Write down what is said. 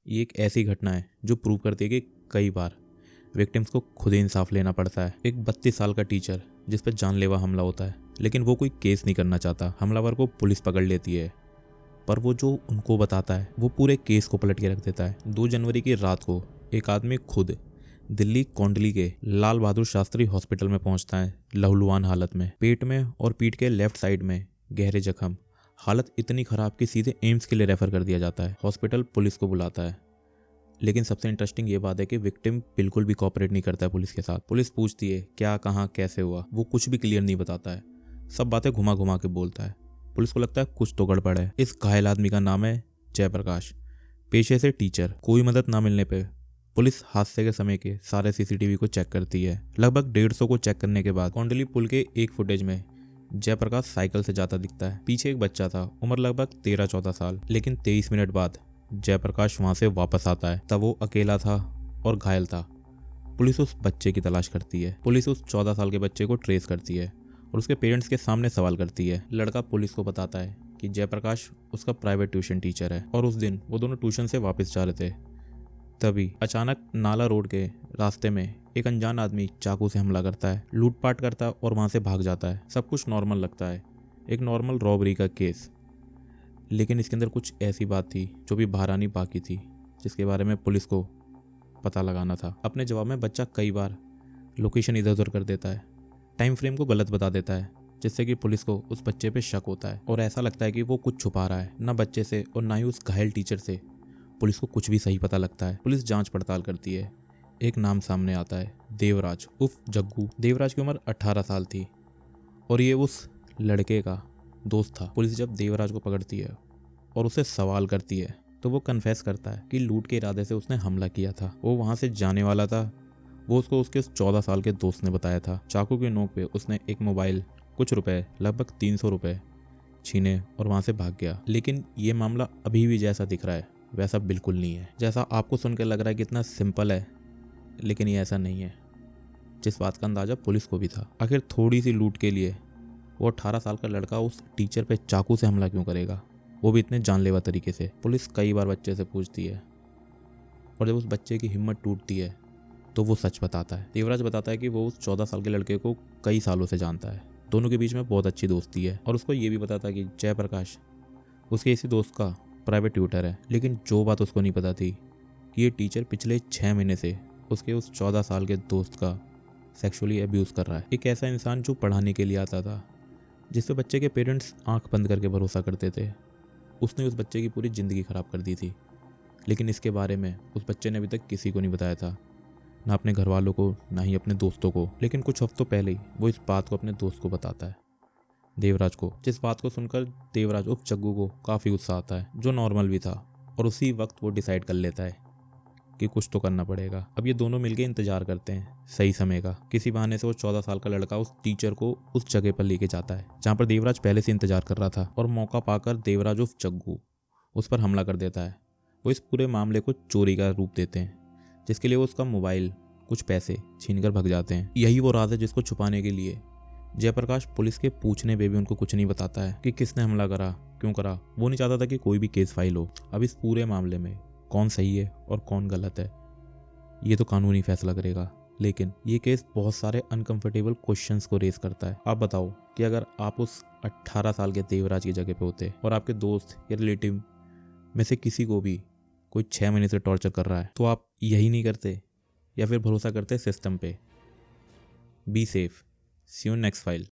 ये एक ऐसी घटना है जो प्रूव करती है कि कई बार विक्टिम्स को खुद ही इंसाफ लेना पड़ता है। एक 32 साल का टीचर जिस पर जानलेवा हमला होता है, लेकिन वो कोई केस नहीं करना चाहता। हमलावर को पुलिस पकड़ लेती है, पर वो जो उनको बताता है वो पूरे केस को पलट के रख देता है। 2 जनवरी की रात को एक आदमी खुद दिल्ली कोंडली के लाल बहादुर शास्त्री हॉस्पिटल में पहुंचता है, लहूलुहान हालत में। पेट में और पीठ के लेफ्ट साइड में गहरे जख्म, हालत इतनी खराब कि सीधे एम्स के लिए रेफर कर दिया जाता है। हॉस्पिटल पुलिस को बुलाता है, लेकिन सबसे इंटरेस्टिंग ये बात है कि विक्टिम बिल्कुल भी कोऑपरेट नहीं करता है पुलिस के साथ। पुलिस पूछती है क्या, कहाँ, कैसे हुआ, वो कुछ भी क्लियर नहीं बताता है, सब बातें घुमा घुमा के बोलता है। पुलिस को लगता है कुछ तो गड़बड़ है। इस घायल आदमी का नाम है जयप्रकाश, पेशे से टीचर। कोई मदद ना मिलने पे पुलिस हादसे के समय के सारे सीसीटीवी को चेक करती है। लगभग 150 को चेक करने के बाद कोंडली पुल के एक फुटेज में जयप्रकाश साइकिल से जाता दिखता है। पीछे एक बच्चा था, उम्र लगभग 13-14 साल। लेकिन 23 मिनट बाद जयप्रकाश वहां से वापस आता है। तब वो अकेला था और घायल था। पुलिस उस बच्चे की तलाश करती है। पुलिस उस 14 साल के बच्चे को ट्रेस करती है और उसके पेरेंट्स के सामने सवाल करती है। लड़का पुलिस को बताता है कि जयप्रकाश उसका प्राइवेट ट्यूशन टीचर है और उस दिन वो दोनों ट्यूशन से वापस जा रहे थे। तभी अचानक नाला रोड के रास्ते में एक अनजान आदमी चाकू से हमला करता है, लूटपाट करता है और वहां से भाग जाता है। सब कुछ नॉर्मल लगता है, एक नॉर्मल रॉबरी का केस। लेकिन इसके अंदर कुछ ऐसी बात थी जो भी बाहर आनी बाकी थी, जिसके बारे में पुलिस को पता लगाना था। अपने जवाब में बच्चा कई बार लोकेशन इधर उधर कर देता है, टाइम फ्रेम को गलत बता देता है, जिससे कि पुलिस को उस बच्चे पे शक होता है और ऐसा लगता है कि वो कुछ छुपा रहा है। ना बच्चे से और ना ही उस घायल टीचर से पुलिस को कुछ भी सही पता लगता है। पुलिस जांच पड़ताल करती है। एक नाम सामने आता है, देवराज उर्फ जग्गू। देवराज की उम्र 18 साल थी और ये उस लड़के का दोस्त था। पुलिस जब देवराज को पकड़ती है और उसे सवाल करती है तो वो कन्फेस करता है कि लूट के इरादे से उसने हमला किया था। वो वहां से जाने वाला था, वो उसको उसके 14 साल के दोस्त ने बताया था। चाकू की नोक पे उसने एक मोबाइल, कुछ रुपए, लगभग 300 रुपए छीने और वहां से भाग गया। लेकिन ये मामला अभी भी जैसा दिख रहा है वैसा बिल्कुल नहीं है। जैसा आपको सुनकर लग रहा है कि इतना सिंपल है, लेकिन ये ऐसा नहीं है, जिस बात का अंदाजा पुलिस को भी था। आखिर थोड़ी सी लूट के लिए वो 18 साल का लड़का उस टीचर पे चाकू से हमला क्यों करेगा, वो भी इतने जानलेवा तरीके से। पुलिस कई बार बच्चे से पूछती है और जब उस बच्चे की हिम्मत टूटती है तो वो सच बताता है। देवराज बताता है कि वो उस 14 साल के लड़के को कई सालों से जानता है, दोनों के बीच में बहुत अच्छी दोस्ती है। और उसको ये भी बताता है कि जयप्रकाश उसके इसी दोस्त का प्राइवेट ट्यूटर है। लेकिन जो बात उसको नहीं पता थी कि ये टीचर पिछले 6 महीने से उसके उस 14 साल के दोस्त का सेक्सुअली अब्यूज़ कर रहा है। एक ऐसा इंसान जो पढ़ाने के लिए आता था, जिस पे बच्चे के पेरेंट्स आंख बंद करके भरोसा करते थे, उसने उस बच्चे की पूरी ज़िंदगी ख़राब कर दी थी। लेकिन इसके बारे में उस बच्चे ने अभी तक किसी को नहीं बताया था, ना अपने घर वालों को, ना ही अपने दोस्तों को। लेकिन कुछ हफ्तों पहले ही वो इस बात को अपने दोस्त को बताता है, देवराज को। जिस बात को सुनकर देवराज उर्फ जग्गू को काफ़ी गुस्सा आता है, जो नॉर्मल भी था। और उसी वक्त वो डिसाइड कर लेता है कि कुछ तो करना पड़ेगा। अब ये दोनों मिलकर इंतजार करते हैं सही समय का। किसी बहाने से वो 14 साल का लड़का उस टीचर को उस जगह पर लेके जाता है जहाँ पर देवराज पहले से इंतजार कर रहा था, और मौका पाकर देवराज उर्फ जग्गू उस पर हमला कर देता है। वो इस पूरे मामले को चोरी का रूप देते हैं, जिसके लिए वो उसका मोबाइल, कुछ पैसे छीनकर भग जाते हैं। यही वो राज है जिसको छुपाने के लिए जयप्रकाश पुलिस के पूछने पे भी उनको कुछ नहीं बताता है कि किसने हमला करा, क्यों करा। वो नहीं चाहता था कि कोई भी केस फाइल हो। अब इस पूरे मामले में कौन सही है और कौन गलत है, ये तो कानूनी फैसला करेगा। लेकिन ये केस बहुत सारे अनकंफर्टेबल क्वेश्चंस को रेस करता है। आप बताओ कि अगर आप उस 18 साल के देवराज की जगह पे होते और आपके दोस्त या रिलेटिव में से किसी को भी कोई 6 महीने से टॉर्चर कर रहा है, तो आप यही नहीं करते या फिर भरोसा करते सिस्टम पे। Be safe. See you next file.